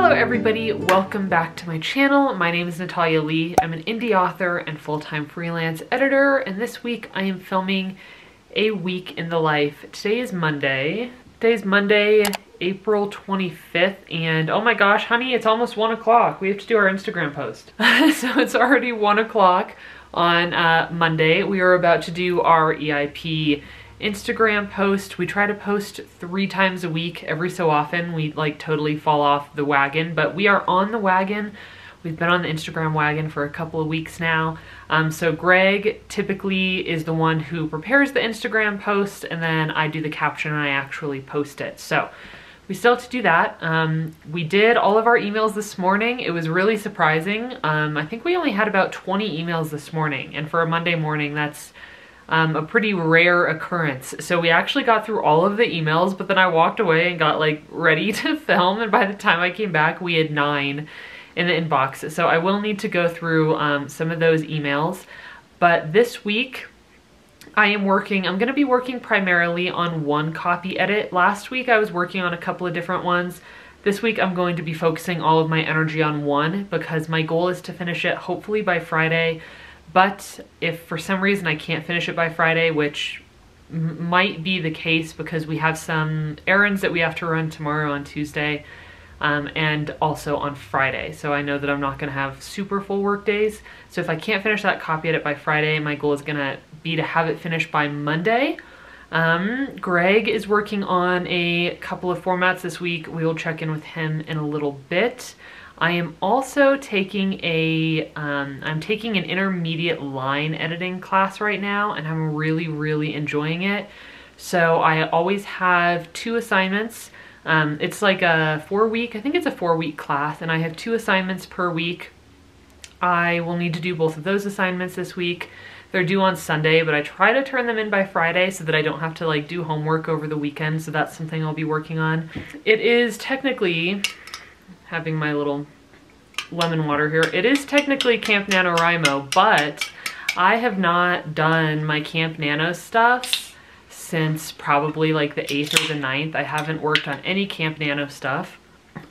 Hello everybody, welcome back to my channel. My name is Natalia Leigh. I'm an indie author and full-time freelance editor, and this week I am filming a week in the life. Today is Monday. Today's Monday, April 25th, and oh my gosh, honey, it's almost 1 o'clock. We have to do our Instagram post. So it's already 1 o'clock on Monday. We are about to do our EIP Instagram post. We try to post 3 times a week. Every so often we like totally fall off the wagon, but we are on the wagon. We've been on the Instagram wagon for a couple of weeks now. So Greg typically is the one who prepares the Instagram post, and then I do the caption and I actually post it. So we still have to do that. We did all of our emails this morning. It was really surprising. I think we only had about 20 emails this morning, and for a Monday morning, that's a pretty rare occurrence. So we actually got through all of the emails, but then I walked away and got like ready to film, and by the time I came back we had 9 in the inbox. So I will need to go through some of those emails. But this week I'm gonna be working primarily on one copy edit. Last week I was working on a couple of different ones. This week I'm going to be focusing all of my energy on one because my goal is to finish it hopefully by Friday. But if for some reason I can't finish it by Friday, which might be the case because we have some errands that we have to run tomorrow on Tuesday and also on Friday. So I know that I'm not gonna have super full work days. So if I can't finish that copy edit by Friday, my goal is gonna be to have it finished by Monday. Greg is working on a couple of formats this week. We will check in with him in a little bit. I am also taking I'm taking an intermediate line editing class right now, and I'm really enjoying it. So I always have 2 assignments. It's like a 4-week, I think it's a 4-week class, and I have 2 assignments per week. I will need to do both of those assignments this week. They're due on Sunday, but I try to turn them in by Friday so that I don't have to like do homework over the weekend, so that's something I'll be working on. It is technically, having my little lemon water here, it is technically Camp NaNoWriMo, but I have not done my Camp Nano stuff since probably like the 8th or the 9th. I haven't worked on any Camp Nano stuff,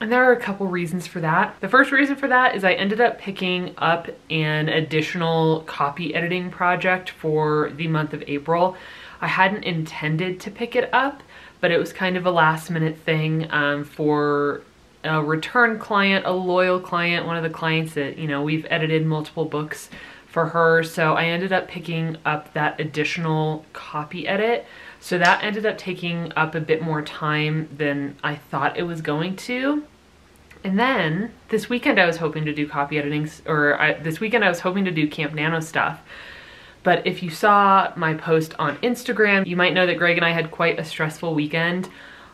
and there are a couple reasons for that. The first reason for that is I ended up picking up an additional copy editing project for the month of April. I hadn't intended to pick it up, but it was kind of a last minute thing for a return client, a loyal client, one of the clients that, you know, we've edited multiple books for her. So I ended up picking up that additional copy edit. So that ended up taking up a bit more time than I thought it was going to. And then this weekend I was hoping to do copy editing, this weekend I was hoping to do Camp Nano stuff. But if you saw my post on Instagram, you might know that Greg and I had quite a stressful weekend.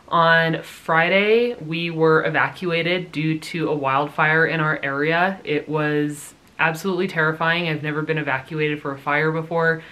On Friday, we were evacuated due to a wildfire in our area. It was absolutely terrifying. I've never been evacuated for a fire before.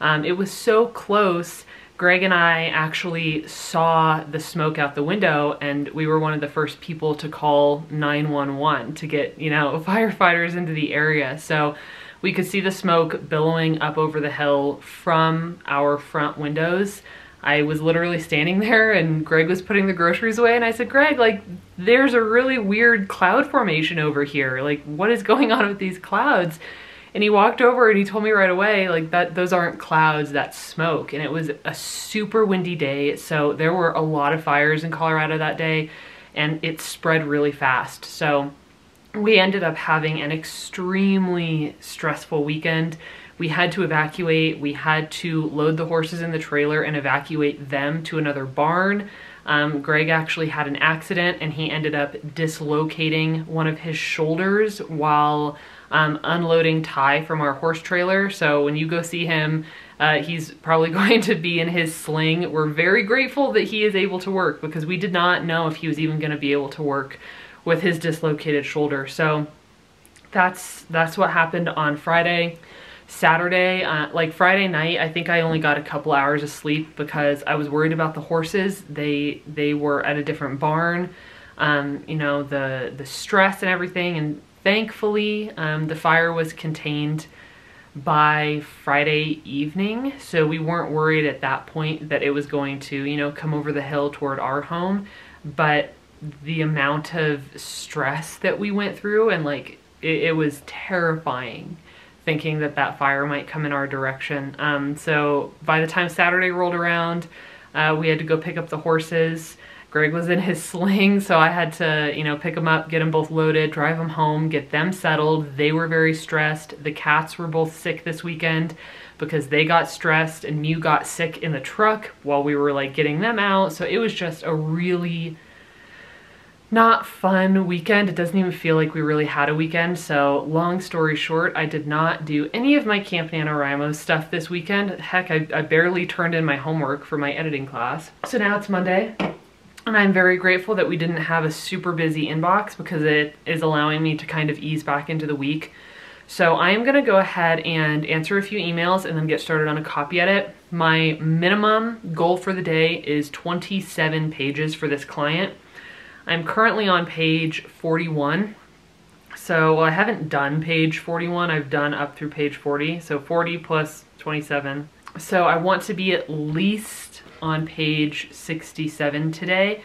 It was so close. Greg and I actually saw the smoke out the window, and we were one of the first people to call 911 to get, you know, firefighters into the area. So we could see the smoke billowing up over the hill from our front windows. I was literally standing there and Greg was putting the groceries away, and I said, Greg, like, there's a really weird cloud formation over here. Like, what is going on with these clouds? And he walked over and he told me right away, like, those aren't clouds, that's smoke. And it was a super windy day, so there were a lot of fires in Colorado that day, and it spread really fast. So we ended up having an extremely stressful weekend. We had to evacuate. We had to load the horses in the trailer and evacuate them to another barn. Greg actually had an accident, and he ended up dislocating one of his shoulders while unloading tie from our horse trailer. So when you go see him, he's probably going to be in his sling. We're very grateful that he is able to work because we did not know if he was even going to be able to work with his dislocated shoulder. So that's what happened on Friday. Saturday, like Friday night, I think I only got a couple hours of sleep because I was worried about the horses. They were at a different barn, you know, the stress and everything, and thankfully the fire was contained by Friday evening, so we weren't worried at that point that it was going to, you know, come over the hill toward our home. But the amount of stress that we went through, and like it was terrifying thinking that that fire might come in our direction. So by the time Saturday rolled around, we had to go pick up the horses. Greg was in his sling, so I had to, you know, pick them up, get them both loaded, drive them home, get them settled. They were very stressed. The cats were both sick this weekend because they got stressed, and Mew got sick in the truck while we were like getting them out. So it was just a really not fun weekend. It doesn't even feel like we really had a weekend. So long story short, I did not do any of my Camp NaNoWriMo stuff this weekend. Heck, I barely turned in my homework for my editing class. So now it's Monday, and I'm very grateful that we didn't have a super busy inbox because it is allowing me to kind of ease back into the week. So I am gonna go ahead and answer a few emails and then get started on a copy edit. My minimum goal for the day is 27 pages for this client. I'm currently on page 41. So, well, I haven't done page 41, I've done up through page 40. So 40 plus 27. So I want to be at least on page 67 today.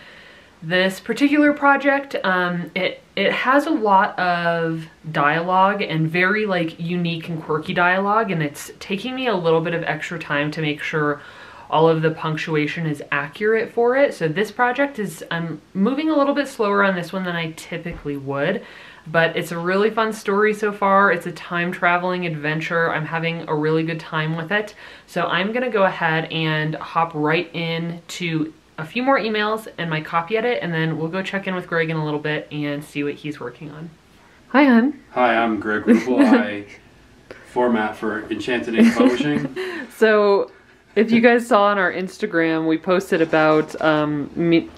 This particular project, it has a lot of dialogue and very like unique and quirky dialogue, and it's taking me a little bit of extra time to make sure all of the punctuation is accurate for it. So this project is, I'm moving a little bit slower on this one than I typically would, but it's a really fun story so far. It's a time traveling adventure. I'm having a really good time with it. So I'm gonna go ahead and hop right into a few more emails and my copy edit, and then we'll go check in with Greg in a little bit and see what he's working on. Hi, hon. Hi, I'm Greg Rupel. I format for Enchanted Ink Publishing. So if you guys saw on our Instagram, we posted about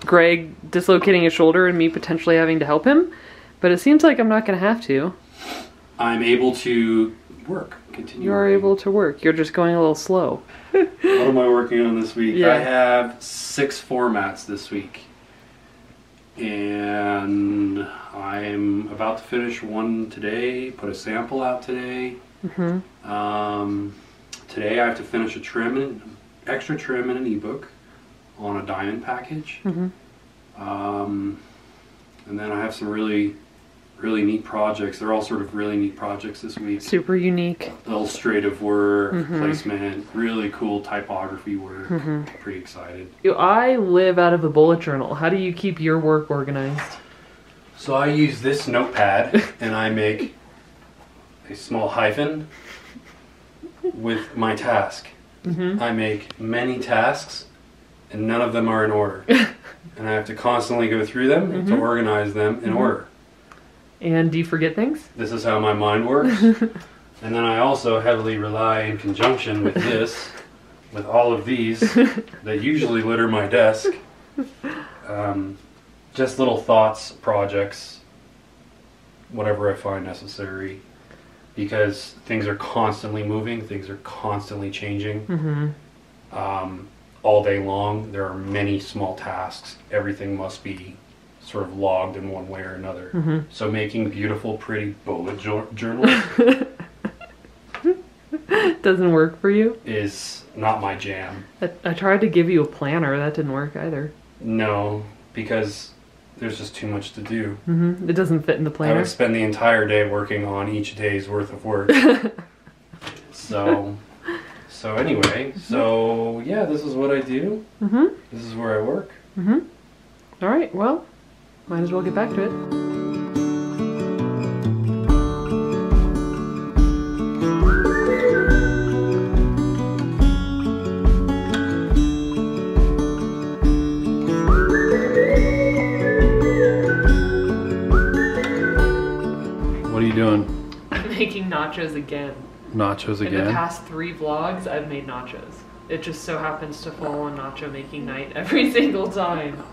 Greg dislocating his shoulder and me potentially having to help him, but it seems like I'm not going to have to. I'm able to work, continue. You are able to work. You're just going a little slow. What am I working on this week? Yeah. I have 6 formats this week, and I'm about to finish one today, put a sample out today. Today I have to finish a extra trim in an ebook on a diamond package. And then I have some really neat projects. They're all sort of really neat projects this week. Super unique. Illustrative work, placement, really cool typography work. Pretty excited. I live out of a bullet journal. How do you keep your work organized? So I use this notepad and I make a small hyphen with my task. I make many tasks and none of them are in order. And I have to constantly go through them to organize them in order. And do you forget things? This is how my mind works. And then I also heavily rely in conjunction with this, with all of these that usually litter my desk. Just little thoughts, projects, whatever I find necessary. Because things are constantly moving, things are constantly changing. All day long, there are many small tasks. Everything must be sort of logged in one way or another. So making beautiful, pretty bullet journals doesn't work for you? Is not my jam. I tried to give you a planner, that didn't work either. No, because there's just too much to do. It doesn't fit in the planner. I would spend the entire day working on each day's worth of work. So anyway, so yeah, this is what I do. This is where I work. All right, well, might as well get back to it. What are you doing? I'm making nachos again. Nachos again? In the past 3 vlogs, I've made nachos. It just so happens to fall on nacho making night every single time.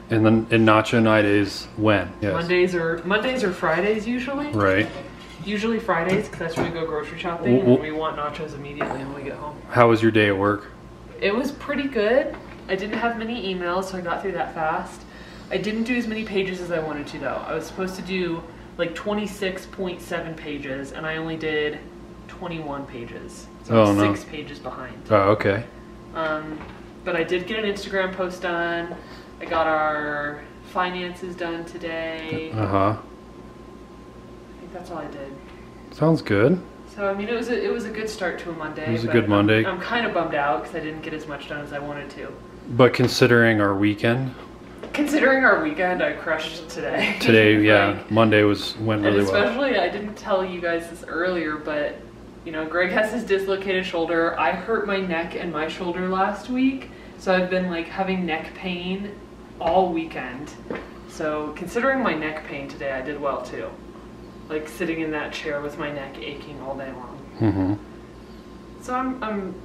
And then nacho night is when? Yes. Mondays or Fridays usually. Right. Usually Fridays, because that's when we go grocery shopping and we want nachos immediately when we get home. How was your day at work? It was pretty good. I didn't have many emails, so I got through that fast. I didn't do as many pages as I wanted to though. I was supposed to do like 26.7 pages and I only did 21 pages. So I'm 6 pages behind. Oh, okay. But I did get an Instagram post done. I got our finances done today. Uh-huh. I think that's all I did. Sounds good. So I mean, it was a good start to a Monday. It was a good Monday. I'm kind of bummed out because I didn't get as much done as I wanted to. But considering our weekend. Considering our weekend, I crushed today. Today, yeah, like, Monday went really well. Especially, I didn't tell you guys this earlier, but you know, Greg has his dislocated shoulder. I hurt my neck and my shoulder last week, so I've been like having neck pain all weekend. So considering my neck pain today, I did well too. Like sitting in that chair with my neck aching all day long. Mm-hmm. So I'm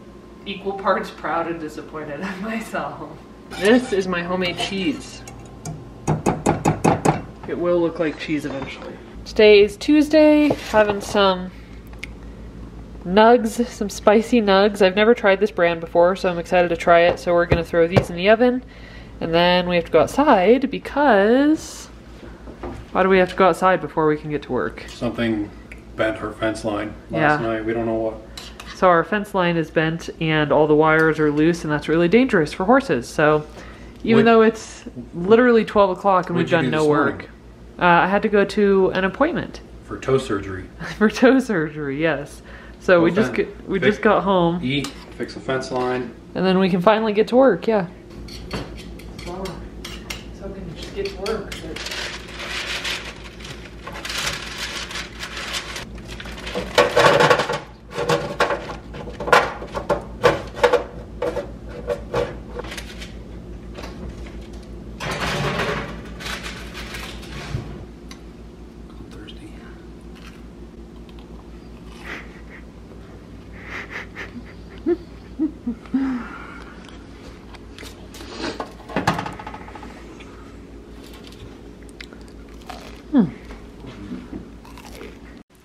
equal parts proud and disappointed in myself. This is my homemade cheese. It will look like cheese eventually. Today is Tuesday, having some nugs, some spicy nugs. I've never tried this brand before, so I'm excited to try it. So we're gonna throw these in the oven, and then we have to go outside because why do we have to go outside before we can get to work? Something bent our fence line last night. We don't know what. So our fence line is bent and all the wires are loose, and that's really dangerous for horses. So even though it's literally 12 o'clock and we've done no work, I had to go to an appointment. For toe surgery. For toe surgery, yes. So we just got home. Eat, fix the fence line. And then we can finally get to work, yeah. Well, I was hoping to just get to work.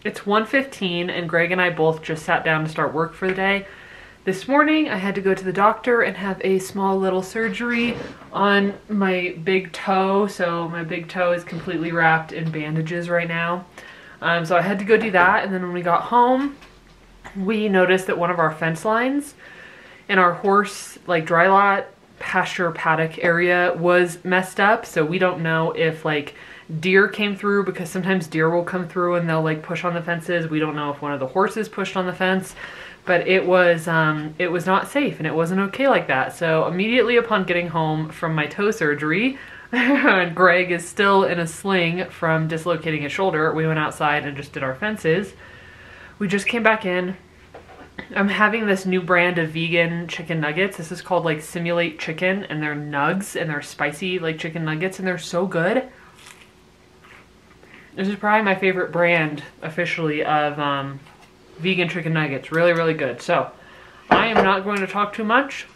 It's 1:15 and Greg and I both just sat down to start work for the day. This morning I had to go to the doctor and have a small little surgery on my big toe. So my big toe is completely wrapped in bandages right now. So I had to go do that, and then when we got home, we noticed that one of our fence lines in our horse, like dry lot, pasture paddock area was messed up. So we don't know if like deer came through, because sometimes deer will come through and they'll like push on the fences. We don't know if one of the horses pushed on the fence, but it was not safe and it wasn't okay like that. So immediately upon getting home from my toe surgery, and Greg is still in a sling from dislocating his shoulder, we went outside and just did our fences. We just came back in. I'm having this new brand of vegan chicken nuggets. This is called like Simulate Chicken, and they're nugs and they're spicy like chicken nuggets, and they're so good. This is probably my favorite brand officially of vegan chicken nuggets. Really, really good. So I am not going to talk too much.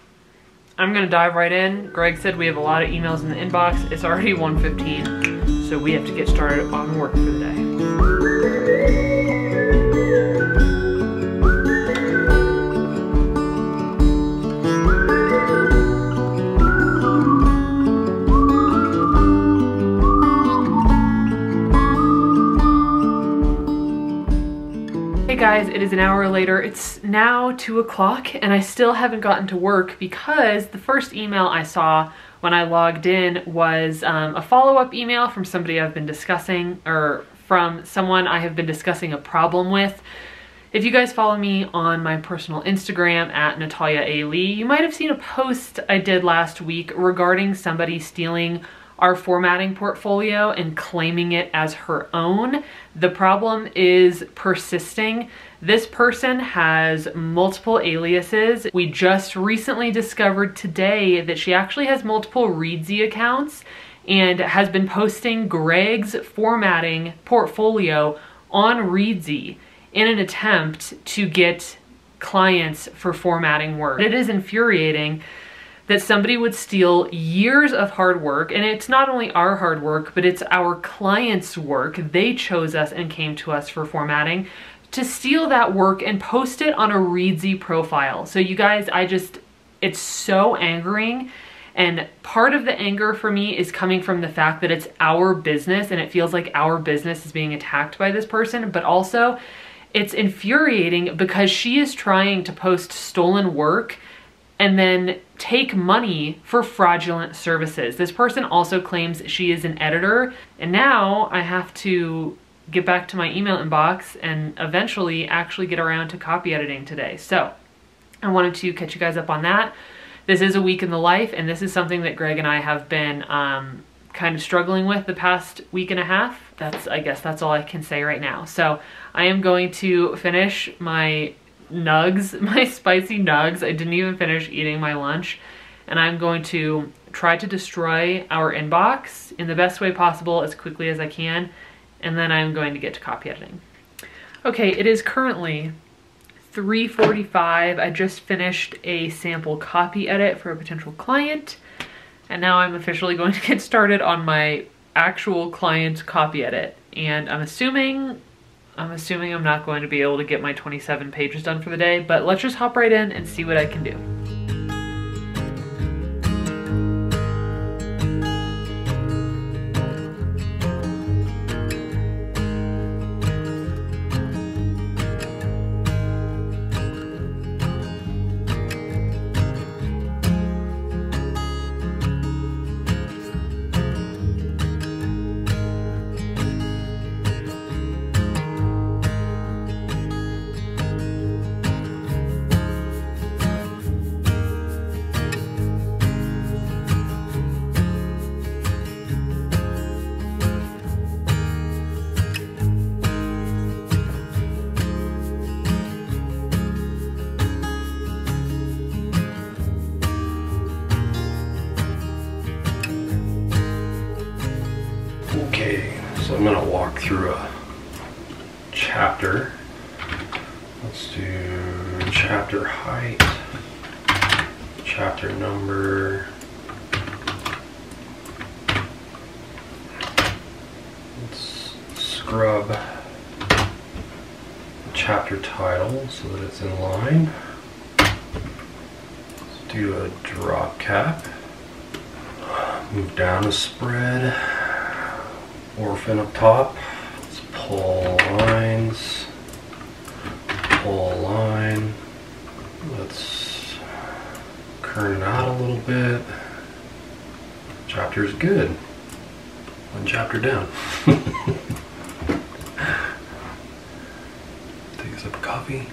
I'm going to dive right in. Greg said we have a lot of emails in the inbox. It's already 1:15, so we have to get started on work for the day. Hey guys, it is an hour later. It's now 2 o'clock and I still haven't gotten to work because the first email I saw when I logged in was a follow-up email from somebody I've been discussing, or from someone I have been discussing a problem with. If you guys follow me on my personal Instagram at Natalia Leigh, you might have seen a post I did last week regarding somebody stealing our formatting portfolio and claiming it as her own. The problem is persisting. This person has multiple aliases. We just recently discovered today that she actually has multiple Reedsy accounts and has been posting Greg's formatting portfolio on Reedsy in an attempt to get clients for formatting work. It is infuriating that somebody would steal years of hard work, and it's not only our hard work, but it's our clients' work. They chose us and came to us for formatting, to steal that work and post it on a Reedsy profile. So you guys, it's so angering. And part of the anger for me is coming from the fact that it's our business and it feels like our business is being attacked by this person, but also it's infuriating because she is trying to post stolen work and then take money for fraudulent services. This person also claims she is an editor, and now I have to get back to my email inbox and eventually actually get around to copy editing today. So I wanted to catch you guys up on that. This is a week in the life, and this is something that Greg and I have been kind of struggling with the past week and a half. I guess that's all I can say right now. So I am going to finish my nugs, my spicy nugs. I didn't even finish eating my lunch, and I'm going to try to destroy our inbox in the best way possible as quickly as I can, and then I'm going to get to copy editing. Okay, it is currently 3:45. I just finished a sample copy edit for a potential client, and now I'm officially going to get started on my actual client copy edit. And I'm assuming I'm not going to be able to get my 27 pages done for the day, but let's just hop right in and see what I can do. Okay, so I'm going to walk through a chapter. Let's do chapter height, chapter number. Let's scrub the chapter title so that it's in line. Let's do a drop cap. Move down a spread. Orphan up top. Let's pull lines. Pull a line. Let's kern it out a little bit. Chapter is good. One chapter down. Take us up a coffee.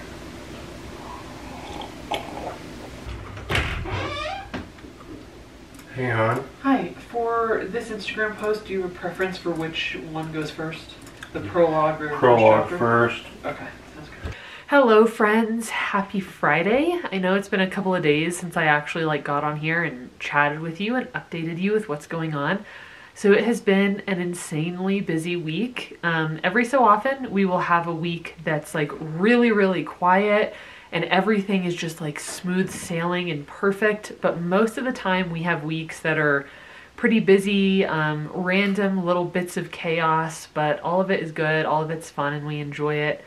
Hey, hon. Hi, for this Instagram post, do you have a preference for which one goes first? The prologue or Prologue first. Okay, sounds good. Hello friends, happy Friday. I know it's been a couple of days since I actually got on here and chatted with you and updated you with what's going on. So it has been an insanely busy week. Every so often we will have a week that's really, really quiet and everything is just smooth sailing and perfect. But most of the time we have weeks that are pretty busy, random little bits of chaos, but all of it is good, all of it's fun, and we enjoy it.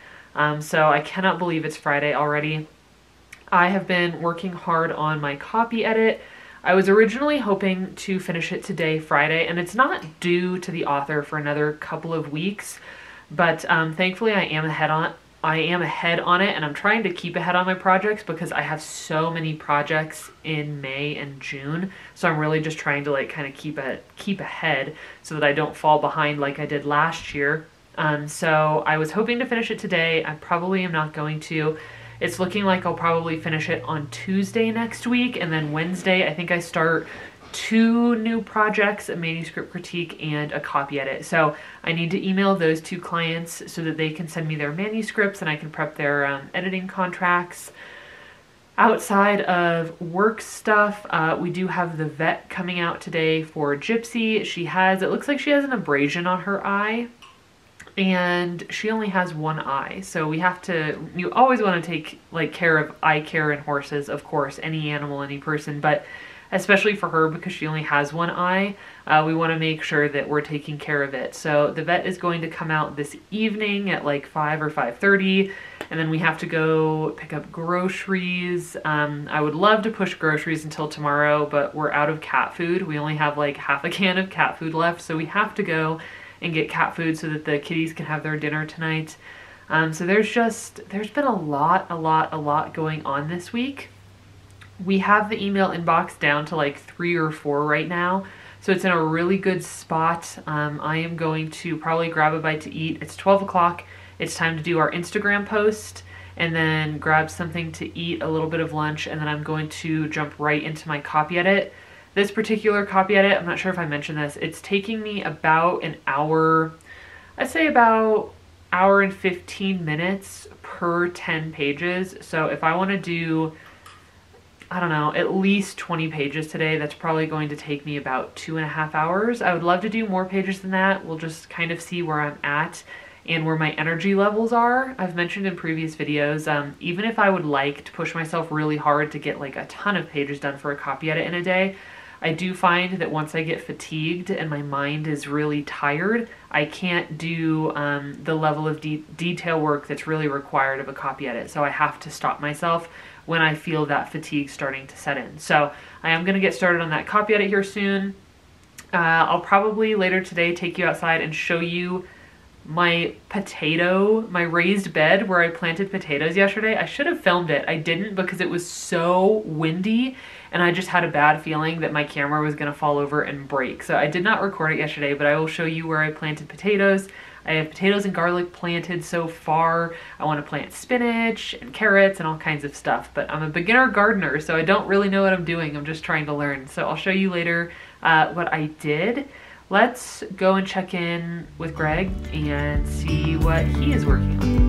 So I cannot believe it's Friday already. I have been working hard on my copy edit. I was originally hoping to finish it today, Friday, and it's not due to the author for another couple of weeks, but thankfully I am ahead on it, and I'm trying to keep ahead on my projects because I have so many projects in May and June. So I'm really just trying to kind of keep ahead so that I don't fall behind like I did last year. So I was hoping to finish it today. I probably am not going to. It's looking like I'll probably finish it on Tuesday next week, and then Wednesday I think I start 2 new projects, a manuscript critique and a copy edit. So I need to email those 2 clients so that they can send me their manuscripts and I can prep their editing contracts. Outside of work stuff, we do have the vet coming out today for Gypsy. It looks like she has an abrasion on her eye, and she only has one eye. So you always want to take care of eye care in horses, of course, any animal, any person, but especially for her because she only has one eye, we want to make sure that we're taking care of it. So the vet is going to come out this evening at 5 or 5:30, and then we have to go pick up groceries. I would love to push groceries until tomorrow, but we're out of cat food. We only have half a can of cat food left, so we have to go and get cat food so that the kitties can have their dinner tonight. So there's been a lot going on this week. We have the email inbox down to like 3 or 4 right now, so it's in a really good spot. I am going to probably grab a bite to eat. It's 12 o'clock. It's time to do our Instagram post and then grab something to eat, a little bit of lunch, and then I'm going to jump right into my copy edit. This particular copy edit, I'm not sure if I mentioned this, it's taking me about an hour, I'd say about hour and 15 minutes per 10 pages. So if I want to do, I don't know, at least 20 pages today, that's probably going to take me about 2.5 hours. I would love to do more pages than that. We'll just kind of see where I'm at and where my energy levels are. I've mentioned in previous videos, even if I would like to push myself really hard to get like a ton of pages done for a copy edit in a day, I do find that once I get fatigued and my mind is really tired, I can't do the level of detail work that's really required of a copy edit. So I have to stop myself when I feel that fatigue starting to set in. So I am gonna get started on that copy edit here soon. I'll probably later today take you outside and show you my raised bed where I planted potatoes yesterday. I should have filmed it. I didn't because it was so windy and I just had a bad feeling that my camera was gonna fall over and break. So I did not record it yesterday, but I will show you where I planted potatoes. I have potatoes and garlic planted so far. I want to plant spinach and carrots and all kinds of stuff, but I'm a beginner gardener, so I don't really know what I'm doing. I'm just trying to learn. So I'll show you later what I did. Let's go and check in with Greg and see what he is working on.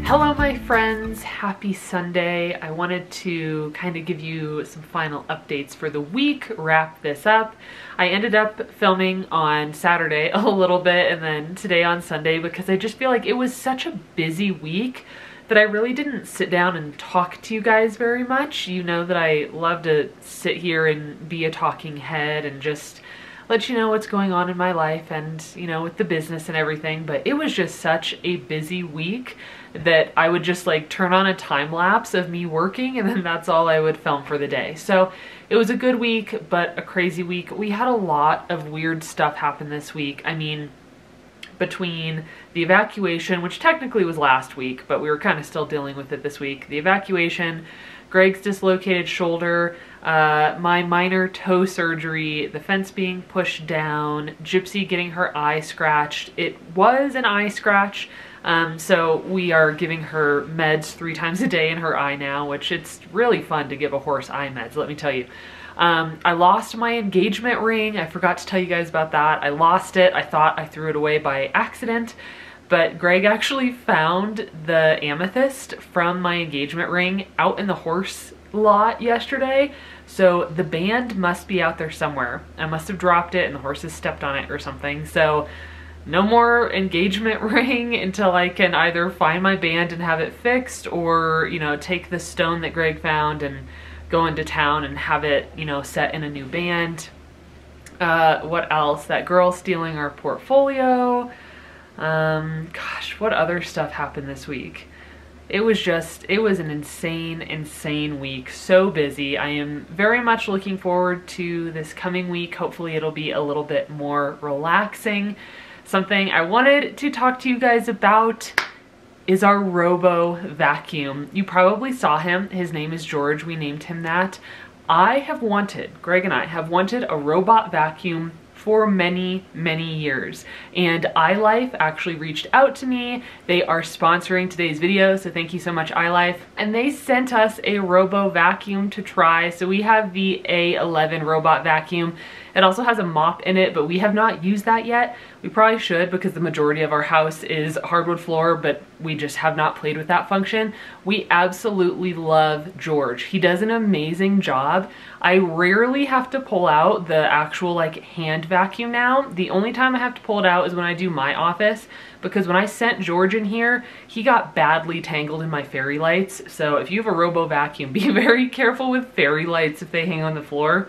Hello my friends, happy Sunday. I wanted to kind of give you some final updates for the week, wrap this up. I ended up filming on Saturday a little bit and then today on Sunday because I just feel like it was such a busy week that I really didn't sit down and talk to you guys very much. You know that I love to sit here and be a talking head and just let you know what's going on in my life and, you know, with the business and everything, but it was just such a busy week that I would just like turn on a time lapse of me working and then that's all I would film for the day. So it was a good week, but a crazy week. We had a lot of weird stuff happen this week. I mean, between the evacuation, which technically was last week, but we were kind of still dealing with it this week. The evacuation, Greg's dislocated shoulder, my minor toe surgery, the fence being pushed down, Gypsy getting her eye scratched. It was an eye scratch. So we are giving her meds 3 times a day in her eye now, which it's really fun to give a horse eye meds, let me tell you. I lost my engagement ring. I forgot to tell you guys about that. I lost it. I thought I threw it away by accident, but Greg actually found the amethyst from my engagement ring out in the horse lot yesterday. So the band must be out there somewhere. I must have dropped it and the horses stepped on it or something. So no more engagement ring until I can either find my band and have it fixed, or, you know, take the stone that Greg found and go into town and have it, you know, set in a new band. What else? That girl stealing our portfolio. Gosh, what other stuff happened this week? It was an insane week. So busy. I am very much looking forward to this coming week. Hopefully it'll be a little bit more relaxing. Something I wanted to talk to you guys about is our Robotvacuum. You probably saw him. His name is George. We named him that. Greg and I have wanted a Robotvacuum for many years, and ILIFE actually reached out to me. They are sponsoring today's video, so thank you so much, ILIFE. And they sent us a Robotvacuum to try. So we have the A11 Robotvacuum. It also has a mop in it, but we have not used that yet. We probably should, because the majority of our house is hardwood floor, but we just have not played with that function. We absolutely love George. He does an amazing job. I rarely have to pull out the actual like hand vacuum now. The only time I have to pull it out is when I do my office, because when I sent George in here, he got badly tangled in my fairy lights. So if you have a Robotvacuum, be very careful with fairy lights if they hang on the floor,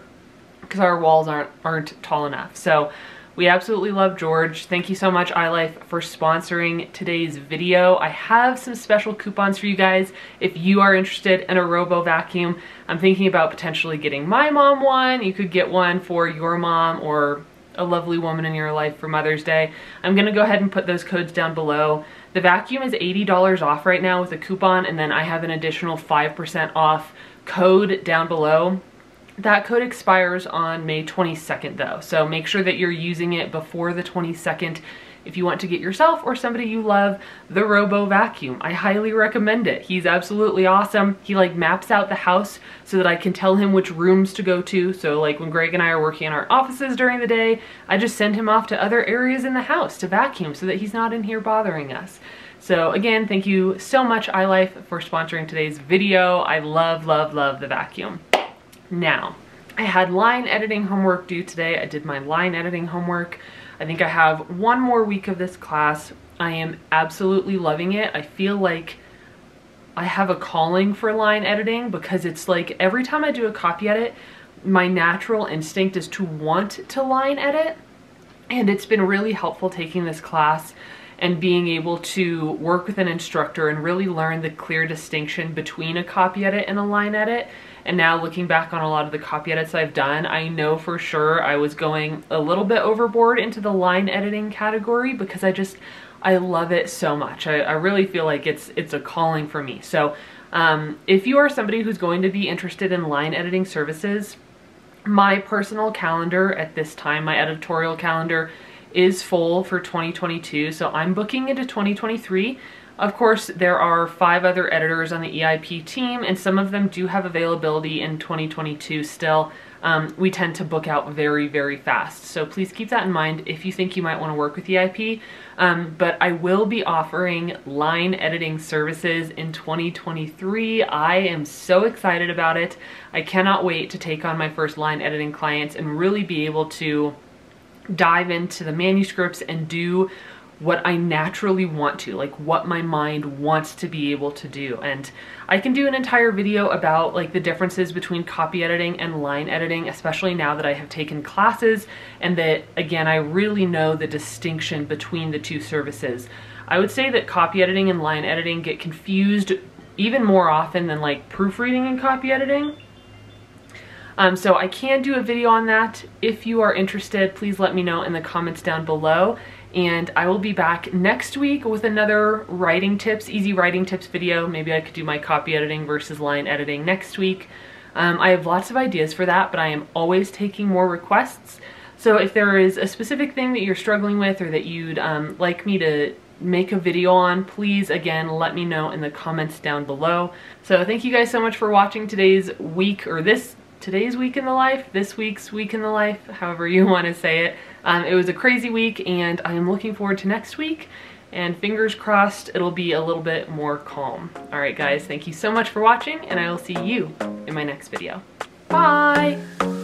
because our walls aren't tall enough. So we absolutely love George. Thank you so much, ILIFE, for sponsoring today's video. I have some special coupons for you guys if you are interested in a Robotvacuum. I'm thinking about potentially getting my mom one. You could get one for your mom or a lovely woman in your life for Mother's Day. I'm gonna go ahead and put those codes down below. The vacuum is $80 off right now with a coupon, and then I have an additional 5% off code down below. That code expires on May 22nd though, so make sure that you're using it before the 22nd if you want to get yourself or somebody you love the Robotvacuum. I highly recommend it. He's absolutely awesome. He like maps out the house so that I can tell him which rooms to go to. So like when Greg and I are working in our offices during the day, I just send him off to other areas in the house to vacuum so that he's not in here bothering us. So again, thank you so much, ILIFE, for sponsoring today's video. I love the vacuum. Now, I had line editing homework due today. I did my line editing homework. I think I have one more week of this class. I am absolutely loving it. I feel like I have a calling for line editing, because it's like every time I do a copy edit, my natural instinct is to want to line edit. And it's been really helpful taking this class and being able to work with an instructor and really learn the clear distinction between a copy edit and a line edit. And now looking back on a lot of the copy edits I've done, I know for sure I was going a little bit overboard into the line editing category, because I love it so much. I really feel like it's a calling for me. So if you are somebody who's going to be interested in line editing services, my personal calendar at this time, my editorial calendar, is full for 2022. So I'm booking into 2023. Of course, there are 5 other editors on the EIP team, and some of them do have availability in 2022 still. We tend to book out very fast. So please keep that in mind if you think you might want to work with EIP. But I will be offering line editing services in 2023. I am so excited about it. I cannot wait to take on my first line editing clients and really be able to dive into the manuscripts and do what I naturally want to, like what my mind wants to be able to do. And I can do an entire video about like the differences between copy editing and line editing, especially now that I have taken classes and that, again, I really know the distinction between the two services. I would say that copy editing and line editing get confused even more often than like proofreading and copy editing. So I can do a video on that. If you are interested, please let me know in the comments down below. And I will be back next week with another writing tips, easy writing tips video. Maybe I could do my copy editing versus line editing next week. I have lots of ideas for that, but I am always taking more requests. So if there is a specific thing that you're struggling with or that you'd like me to make a video on, please, again, let me know in the comments down below. So thank you guys so much for watching today's week, or today's week in the life, this week's week in the life, however you want to say it. It was a crazy week, and I am looking forward to next week. and fingers crossed it'll be a little bit more calm. All right guys, thank you so much for watching, and I will see you in my next video. Bye!